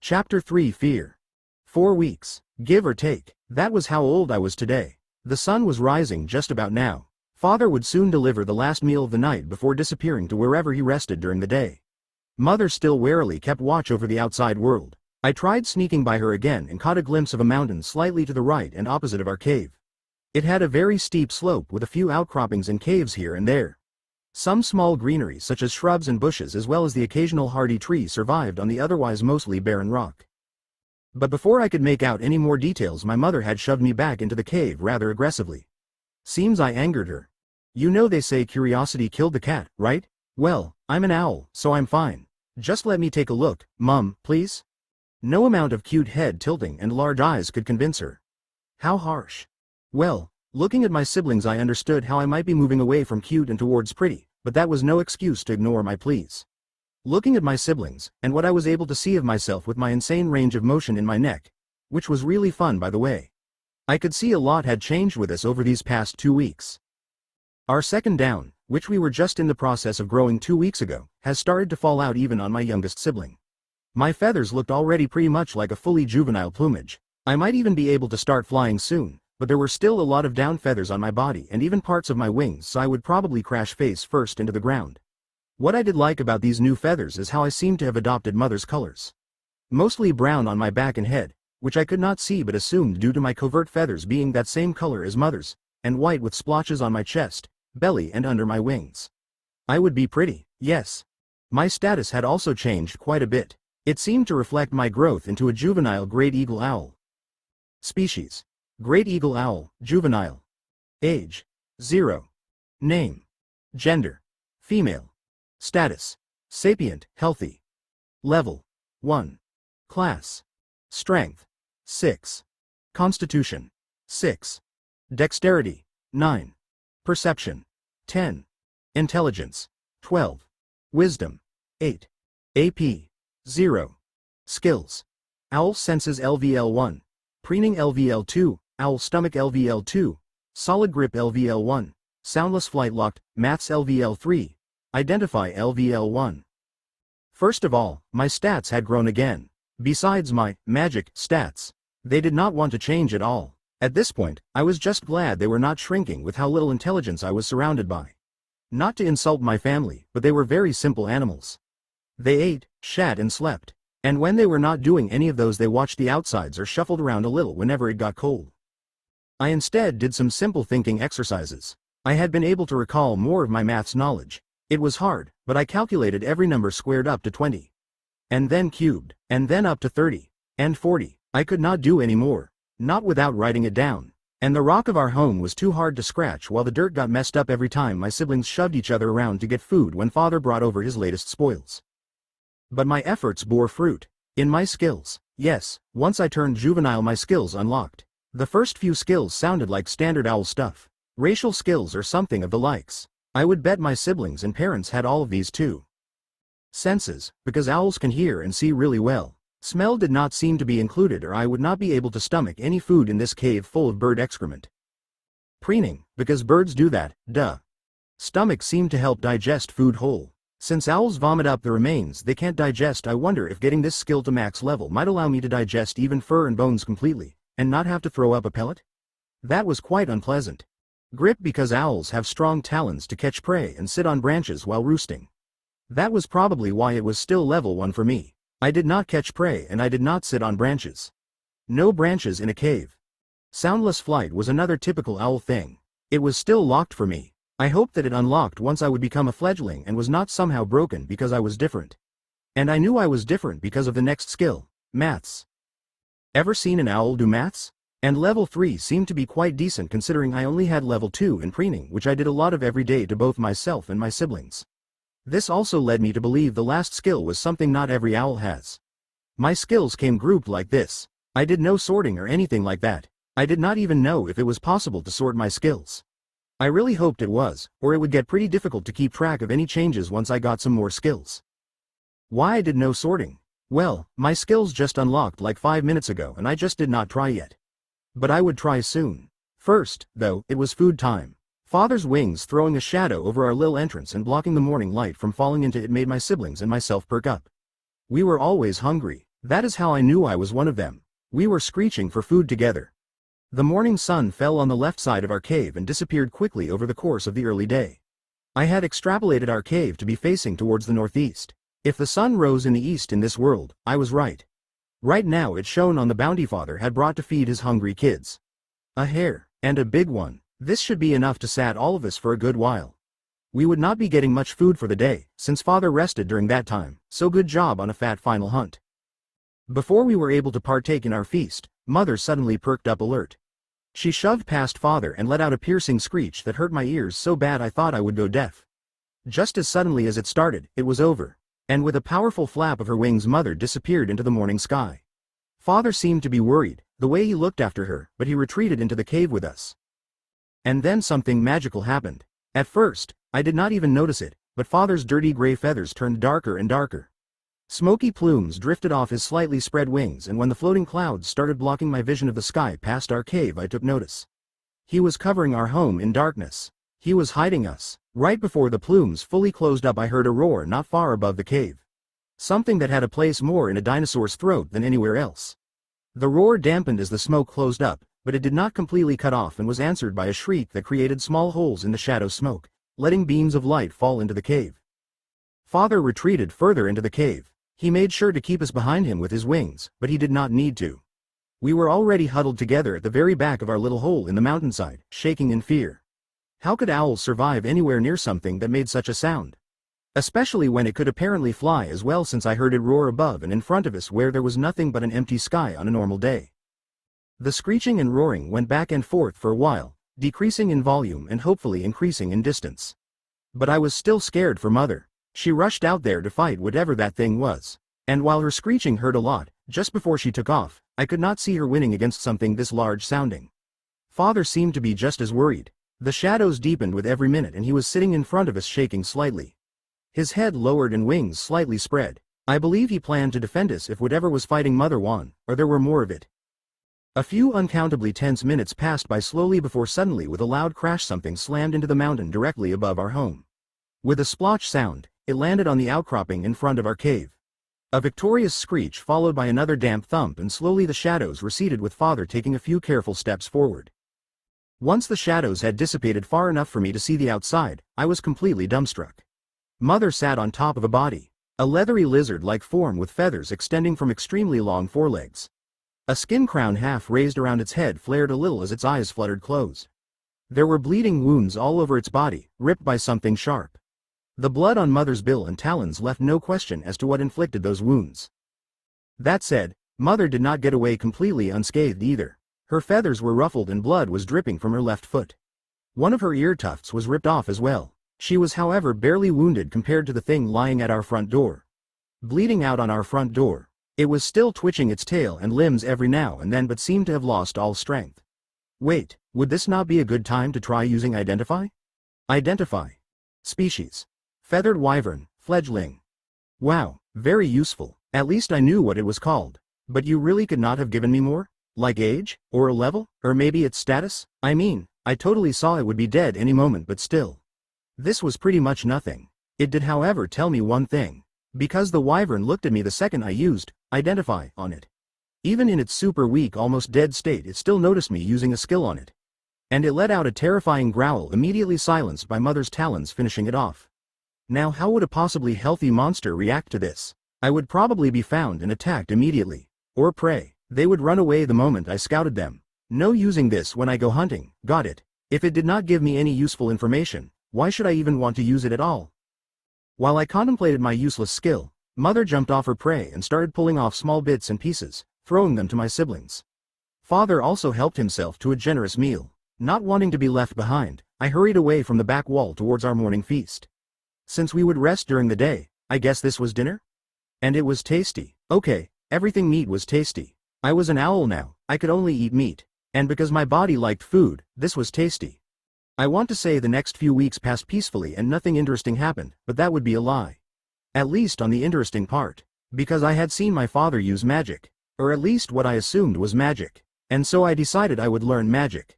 Chapter 3 Fear. 4 weeks, give or take. That was how old I was today. The sun was rising just about now. Father would soon deliver the last meal of the night before disappearing to wherever he rested during the day. Mother still warily kept watch over the outside world. I tried sneaking by her again and caught a glimpse of a mountain slightly to the right and opposite of our cave. It had a very steep slope with a few outcroppings and caves here and there. Some small greenery such as shrubs and bushes as well as the occasional hardy tree survived on the otherwise mostly barren rock. But before I could make out any more details, my mother had shoved me back into the cave rather aggressively. Seems I angered her. You know they say curiosity killed the cat, right? Well, I'm an owl, so I'm fine. Just let me take a look, Mum, please? No amount of cute head tilting and large eyes could convince her. How harsh. Well, looking at my siblings I understood how I might be moving away from cute and towards pretty, but that was no excuse to ignore my pleas. Looking at my siblings, and what I was able to see of myself with my insane range of motion in my neck, which was really fun by the way. I could see a lot had changed with us over these past 2 weeks. Our second down, which we were just in the process of growing 2 weeks ago, has started to fall out even on my youngest sibling. My feathers looked already pretty much like a fully juvenile plumage. I might even be able to start flying soon, but there were still a lot of down feathers on my body and even parts of my wings, so I would probably crash face first into the ground. What I did like about these new feathers is how I seemed to have adopted Mother's colors. Mostly brown on my back and head, which I could not see but assumed due to my covert feathers being that same color as Mother's, and white with splotches on my chest, belly and under my wings. I would be pretty, yes. My status had also changed quite a bit. It seemed to reflect my growth into a juvenile great eagle owl. Species: Great eagle owl, juvenile. Age: 0. Name: Gender: female. Status: sapient, healthy. Level: 1. Class: Strength: 6. Constitution: 6. Dexterity: 9. Perception: 10. Intelligence: 12. Wisdom: 8. AP: 0. Skills: Owl senses LVL1. Preening LVL2, owl stomach LVL2, solid grip LVL1, soundless flight locked, maths LVL3, identify LVL1. First of all, my stats had grown again. Besides my magic stats, they did not want to change at all. At this point, I was just glad they were not shrinking with how little intelligence I was surrounded by. Not to insult my family, but they were very simple animals. They ate, shat and slept. And when they were not doing any of those they watched the outsides or shuffled around a little whenever it got cold. I instead did some simple thinking exercises. I had been able to recall more of my maths knowledge. It was hard, but I calculated every number squared up to 20. And then cubed, and then up to 30, and 40. I could not do any more, not without writing it down. And the rock of our home was too hard to scratch while the dirt got messed up every time my siblings shoved each other around to get food when Father brought over his latest spoils. But my efforts bore fruit. In my skills, yes, once I turned juvenile my skills unlocked. The first few skills sounded like standard owl stuff. Racial skills or something of the likes. I would bet my siblings and parents had all of these too. Senses, because owls can hear and see really well. Smell did not seem to be included or I would not be able to stomach any food in this cave full of bird excrement. Preening, because birds do that, duh. Stomach seemed to help digest food whole. Since owls vomit up the remains they can't digest, I wonder if getting this skill to max level might allow me to digest even fur and bones completely, and not have to throw up a pellet? That was quite unpleasant. Grip, because owls have strong talons to catch prey and sit on branches while roosting. That was probably why it was still level 1 for me. I did not catch prey and I did not sit on branches. No branches in a cave. Soundless flight was another typical owl thing. It was still locked for me. I hoped that it unlocked once I would become a fledgling and was not somehow broken because I was different. And I knew I was different because of the next skill, maths. Ever seen an owl do maths? And level 3 seemed to be quite decent considering I only had level 2 in preening, which I did a lot of every day to both myself and my siblings. This also led me to believe the last skill was something not every owl has. My skills came grouped like this. I did no sorting or anything like that. I did not even know if it was possible to sort my skills. I really hoped it was, or it would get pretty difficult to keep track of any changes once I got some more skills. Why I did no sorting? Well, my skills just unlocked like 5 minutes ago and I just did not try yet. But I would try soon. First, though, it was food time. Father's wings throwing a shadow over our little entrance and blocking the morning light from falling into it made my siblings and myself perk up. We were always hungry. That is how I knew I was one of them. We were screeching for food together. The morning sun fell on the left side of our cave and disappeared quickly over the course of the early day. I had extrapolated our cave to be facing towards the northeast. If the sun rose in the east in this world, I was right. Right now it shone on the bounty father had brought to feed his hungry kids. A hare, and a big one. This should be enough to sat all of us for a good while. We would not be getting much food for the day, since father rested during that time, so good job on a fat final hunt. Before we were able to partake in our feast, mother suddenly perked up alert. She shoved past father and let out a piercing screech that hurt my ears so bad I thought I would go deaf. Just as suddenly as it started, it was over. And with a powerful flap of her wings mother disappeared into the morning sky. Father seemed to be worried, the way he looked after her, but he retreated into the cave with us. And then something magical happened. At first, I did not even notice it, but father's dirty gray feathers turned darker and darker. Smoky plumes drifted off his slightly spread wings, and when the floating clouds started blocking my vision of the sky past our cave, I took notice. He was covering our home in darkness. He was hiding us. Right before the plumes fully closed up, I heard a roar not far above the cave. Something that had a place more in a dinosaur's throat than anywhere else. The roar dampened as the smoke closed up, but it did not completely cut off and was answered by a shriek that created small holes in the shadow smoke, letting beams of light fall into the cave. Father retreated further into the cave. He made sure to keep us behind him with his wings, but he did not need to. We were already huddled together at the very back of our little hole in the mountainside, shaking in fear. How could owls survive anywhere near something that made such a sound? Especially when it could apparently fly as well, since I heard it roar above and in front of us where there was nothing but an empty sky on a normal day. The screeching and roaring went back and forth for a while, decreasing in volume and hopefully increasing in distance. But I was still scared for mother. She rushed out there to fight whatever that thing was. And while her screeching hurt a lot, just before she took off, I could not see her winning against something this large sounding. Father seemed to be just as worried. The shadows deepened with every minute and he was sitting in front of us shaking slightly. His head lowered and wings slightly spread. I believe he planned to defend us if whatever was fighting mother won, or there were more of it. A few uncountably tense minutes passed by slowly before suddenly with a loud crash something slammed into the mountain directly above our home. With a splotch sound, it landed on the outcropping in front of our cave. A victorious screech followed by another damp thump, and slowly the shadows receded with father taking a few careful steps forward. Once the shadows had dissipated far enough for me to see the outside, I was completely dumbstruck. Mother sat on top of a body. A leathery lizard-like form with feathers extending from extremely long forelegs. A skin crown half raised around its head flared a little as its eyes fluttered closed. There were bleeding wounds all over its body, ripped by something sharp. The blood on mother's bill and talons left no question as to what inflicted those wounds. That said, mother did not get away completely unscathed either. Her feathers were ruffled and blood was dripping from her left foot. One of her ear tufts was ripped off as well. She was however barely wounded compared to the thing lying at our front door. Bleeding out on our front door. It was still twitching its tail and limbs every now and then but seemed to have lost all strength. Wait, would this not be a good time to try using Identify? Identify. Species. Feathered wyvern, fledgling. Wow, very useful. At least I knew what it was called. But you really could not have given me more? Like age, or a level, or maybe its status? I mean, I totally saw it would be dead any moment, but still. This was pretty much nothing. It did however tell me one thing. Because the wyvern looked at me the second I used Identify on it. Even in its super weak, almost dead state, it still noticed me using a skill on it. And it let out a terrifying growl, immediately silenced by mother's talons finishing it off. Now how would a possibly healthy monster react to this? I would probably be found and attacked immediately. Or prey. They would run away the moment I scouted them. No using this when I go hunting, got it. If it did not give me any useful information, why should I even want to use it at all? While I contemplated my useless skill, mother jumped off her prey and started pulling off small bits and pieces, throwing them to my siblings. Father also helped himself to a generous meal. Not wanting to be left behind, I hurried away from the back wall towards our morning feast. Since we would rest during the day, I guess this was dinner? And it was tasty. Okay, everything meat was tasty. I was an owl now, I could only eat meat. And because my body liked food, this was tasty. I want to say the next few weeks passed peacefully and nothing interesting happened, but that would be a lie. At least on the interesting part. Because I had seen my father use magic. Or at least what I assumed was magic. And so I decided I would learn magic.